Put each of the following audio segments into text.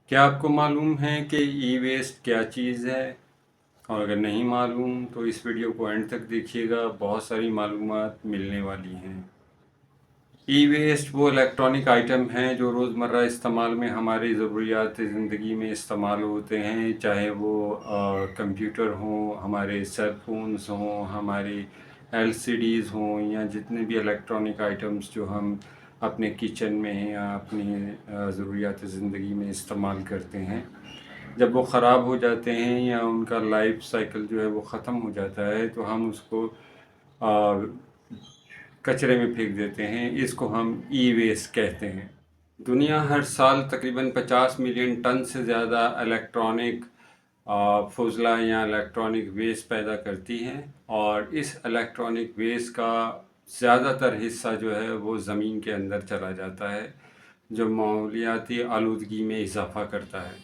क्या आपको मालूम है कि ई वेस्ट क्या चीज़ है? और अगर नहीं मालूम तो इस वीडियो को एंड तक देखिएगा, बहुत सारी मालूमात मिलने वाली हैं। ई वेस्ट वो इलेक्ट्रॉनिक आइटम हैं जो रोज़मर्रा इस्तेमाल में हमारी ज़रूरियात ज़िंदगी में इस्तेमाल होते हैं, चाहे वो कंप्यूटर हों, हमारे सेल फोन्स हों, हमारी एलसीडीज़ हों, या जितने भी इलेक्ट्रॉनिक आइटम्स जो हम अपने किचन में या अपनी ज़रूरियात ज़िंदगी में इस्तेमाल करते हैं। जब वो ख़राब हो जाते हैं या उनका लाइफ साइकिल जो है वो ख़त्म हो जाता है, तो हम उसको कचरे में फेंक देते हैं। इसको हम ई वेस्ट कहते हैं। दुनिया हर साल तकरीबन 50 मिलियन टन से ज़्यादा इलेक्ट्रॉनिक फुजला या इलेक्ट्रॉनिक वेस्ट पैदा करती है, और इस इलेक्ट्रॉनिक वेस्ट का ज़्यादातर हिस्सा जो है वो ज़मीन के अंदर चला जाता है, जो माहौलियाती आलूदगी में इजाफ़ा करता है।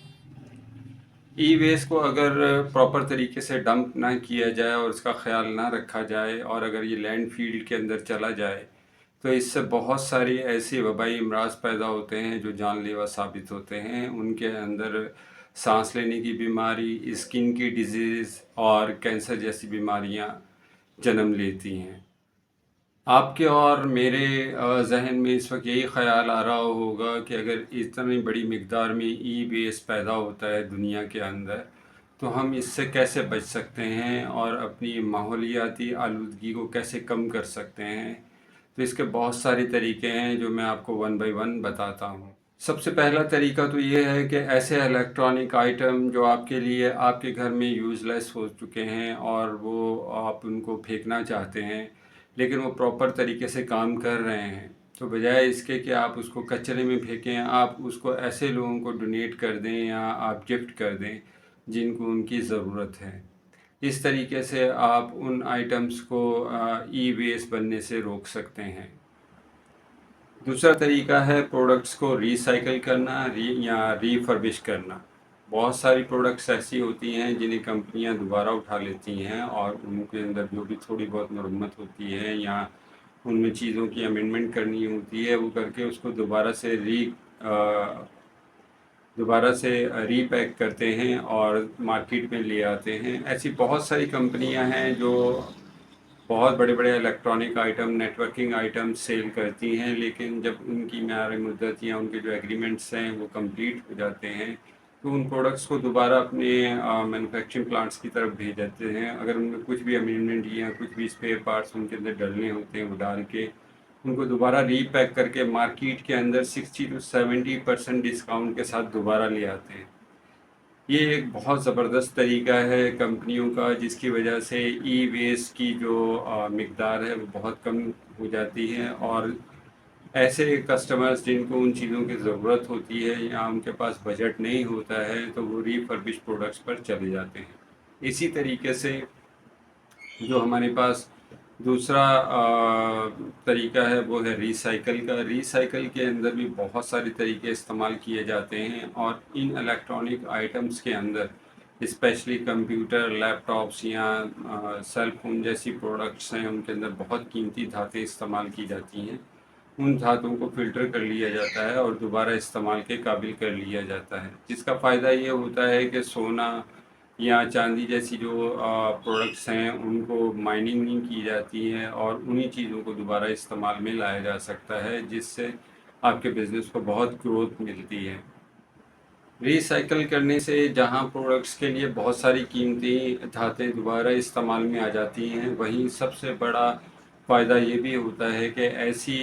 ई वेस्ट को अगर प्रॉपर तरीके से डंप ना किया जाए और उसका ख्याल ना रखा जाए, और अगर ये लैंड फील्ड के अंदर चला जाए, तो इससे बहुत सारी ऐसी वबाई अमराज पैदा होते हैं जो जानलेवा साबित होते हैं। उनके अंदर सांस लेने की बीमारी, स्किन की डिजीज़ और कैंसर जैसी बीमारियां जन्म लेती हैं। आपके और मेरे ज़हन में इस वक्त यही ख़्याल आ रहा होगा कि अगर इतनी बड़ी मिक़दार में ई वेस्ट पैदा होता है दुनिया के अंदर, तो हम इससे कैसे बच सकते हैं और अपनी माहौलियाती आलूदगी को कैसे कम कर सकते हैं। तो इसके बहुत सारे तरीके हैं जो मैं आपको वन बाय वन बताता हूँ। सबसे पहला तरीका तो ये है कि ऐसे इलेक्ट्रॉनिक आइटम जो आपके लिए आपके घर में यूज़लेस हो चुके हैं और वो आप उनको फेंकना चाहते हैं, लेकिन वो प्रॉपर तरीके से काम कर रहे हैं, तो बजाय इसके कि आप उसको कचरे में फेंकें, आप उसको ऐसे लोगों को डोनेट कर दें या आप गिफ्ट कर दें जिनको उनकी ज़रूरत है। इस तरीके से आप उन आइटम्स को ई वेस्ट बनने से रोक सकते हैं। दूसरा तरीका है प्रोडक्ट्स को रीसाइकिल करना, या रीफर्बिश करना। बहुत सारी प्रोडक्ट्स ऐसी होती हैं जिन्हें कंपनियां दोबारा उठा लेती हैं, और उनके अंदर जो भी थोड़ी बहुत मरम्मत होती है या उनमें चीज़ों की अमेंडमेंट करनी होती है, वो करके उसको दोबारा से रीपैक करते हैं और मार्केट में ले आते हैं। ऐसी बहुत सारी कंपनियां हैं जो बहुत बड़े बड़े electronic item, networking item sell करती हैं, लेकिन जब उनकी म्यारी मुद्दत या उनके जो एग्रीमेंट्स हैं वो कंप्लीट हो जाते हैं, तो उन प्रोडक्ट्स को दोबारा अपने मैन्युफैक्चरिंग प्लांट्स की तरफ भेज देते हैं। अगर उनमें कुछ भी अमेंडमेंट या कुछ भी स्पेयर पार्ट्स उनके अंदर डलने होते हैं, वो डाल के उनको दोबारा रीपैक करके मार्केट के अंदर 60 to 70% डिस्काउंट के साथ दोबारा ले आते हैं। ये एक बहुत ज़बरदस्त तरीका है कंपनियों का, जिसकी वजह से ई वेस्ट की जो मिक़दार है वो बहुत कम हो जाती है, और ऐसे कस्टमर्स जिनको उन चीज़ों की ज़रूरत होती है या उनके पास बजट नहीं होता है, तो वो रीफर्बिश प्रोडक्ट्स पर चले जाते हैं। इसी तरीके से जो हमारे पास दूसरा तरीका है वो है रीसाइकिल का। रीसाइकिल के अंदर भी बहुत सारे तरीके इस्तेमाल किए जाते हैं, और इन इलेक्ट्रॉनिक आइटम्स के अंदर स्पेशली कंप्यूटर, लैपटॉप्स या सेल फोन जैसी प्रोडक्ट्स हैं, उनके अंदर बहुत कीमती धातें इस्तेमाल की जाती हैं। उन धातुओं को फ़िल्टर कर लिया जाता है और दोबारा इस्तेमाल के काबिल कर लिया जाता है, जिसका फ़ायदा ये होता है कि सोना या चांदी जैसी जो प्रोडक्ट्स हैं उनको माइनिंग नहीं की जाती है, और उन्हीं चीज़ों को दोबारा इस्तेमाल में लाया जा सकता है, जिससे आपके बिज़नेस को बहुत ग्रोथ मिलती है। रिसाइकिल करने से जहाँ प्रोडक्ट्स के लिए बहुत सारी कीमती धातें दोबारा इस्तेमाल में आ जाती हैं, वहीं सबसे बड़ा फ़ायदा ये भी होता है कि ऐसी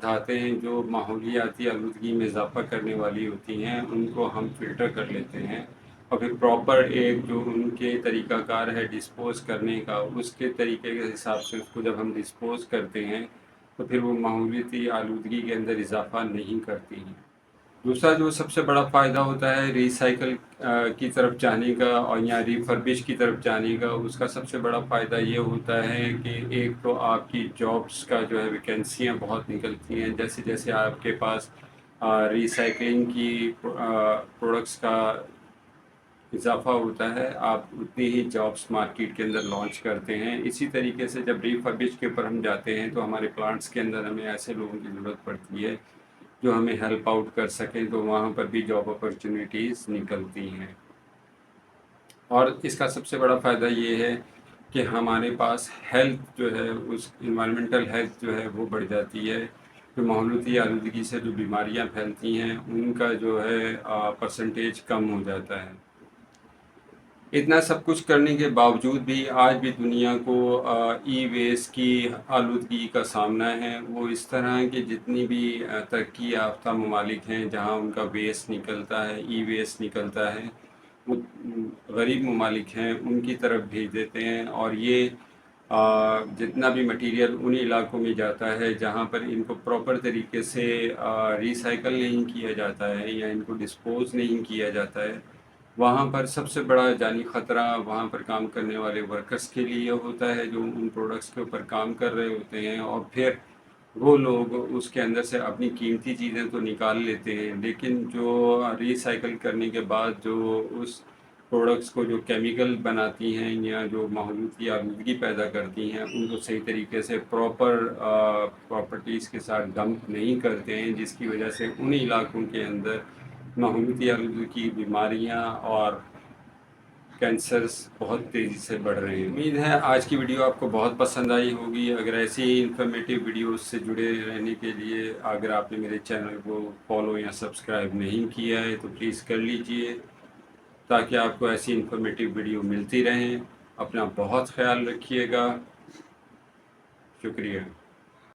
धातें जो माहौलियाती आलूदगी में इजाफ़ा करने वाली होती हैं, उनको हम फ़िल्टर कर लेते हैं, और फिर प्रॉपर एक जो उनके तरीक़ाकार है डिस्पोज़ करने का, उसके तरीके के हिसाब से उसको जब हम डिस्पोज़ करते हैं, तो फिर वो माहौलियाती आलूदगी के अंदर इजाफ़ा नहीं करती हैं। दूसरा जो सबसे बड़ा फ़ायदा होता है रिसाइकिल की तरफ जाने का और या रिफर्बिश की तरफ जाने का, उसका सबसे बड़ा फ़ायदा ये होता है कि एक तो आपकी जॉब्स का जो है वैकेंसियाँ बहुत निकलती हैं। जैसे जैसे आपके पास रिसाइकलिंग की प्रोडक्ट्स का इजाफ़ा होता है, आप उतनी ही जॉब्स मार्केट के अंदर लॉन्च करते हैं। इसी तरीके से जब रिफर्बिश के ऊपर हम जाते हैं, तो हमारे प्लांट्स के अंदर हमें ऐसे लोगों की ज़रूरत पड़ती है جو ہمیں ہیلپ آؤٹ کر سکیں، تو وہاں پر بھی جاب اپرچونیٹیز نکلتی ہیں۔ اور اس کا سب سے بڑا فائدہ یہ ہے کہ ہمارے پاس ہیلتھ جو ہے، اس انوائرمنٹل ہیلتھ جو ہے وہ بڑھ جاتی ہے، جو ماحولیاتی آلودگی سے جو بیماریاں پھیلتی ہیں ان کا جو ہے پرسنٹیج کم ہو جاتا ہے۔ اتنا سب کچھ کرنے کے باوجود بھی آج بھی دنیا کو ای ویسٹ کی آلودگی کا سامنا ہے۔ وہ اس طرح کہ جتنی بھی ترقی یافتہ ممالک ہیں جہاں ان کا ویسٹ نکلتا ہے، ای ویسٹ نکلتا ہے، وہ غریب ممالک ہیں ان کی طرف بھیج دیتے ہیں، اور یہ جتنا بھی مٹیریل ان علاقوں میں جاتا ہے جہاں پر ان کو پراپر طریقے سے ریسائیکل نہیں کیا جاتا ہے یا ان کو ڈسپوز نہیں کیا جاتا ہے، وہاں پر سب سے بڑا جانی خطرہ وہاں پر کام کرنے والے ورکرز کے لیے ہوتا ہے، جو ان پروڈکٹس کے اوپر کام کر رہے ہوتے ہیں، اور پھر وہ لوگ اس کے اندر سے اپنی قیمتی چیزیں تو نکال لیتے ہیں، لیکن جو ریسائیکل کرنے کے بعد جو اس پروڈکٹس کو جو کیمیکل بناتی ہیں یا جو ماحولیاتی آلودگی پیدا کرتی ہیں، ان کو صحیح طریقے سے پراپر پراپرٹیز کے ساتھ ڈمپ نہیں کرتے ہیں، جس کی وجہ سے ان علاقوں کے اندر ماحولیاتی آلودگی کی بیماریاں اور کینسرز بہت تیزی سے بڑھ رہے ہیں۔ امید ہے آج کی ویڈیو آپ کو بہت پسند آئی ہوگی۔ اگر ایسی انفارمیٹیو ویڈیوز سے جڑے رہنے کے لیے اگر آپ نے میرے چینل کو فالو یا سبسکرائب نہیں کیا ہے تو پلیز کر لیجئے، تاکہ آپ کو ایسی انفارمیٹیو ویڈیو ملتی رہیں۔ اپنا بہت خیال رکھیے گا۔ شکریہ۔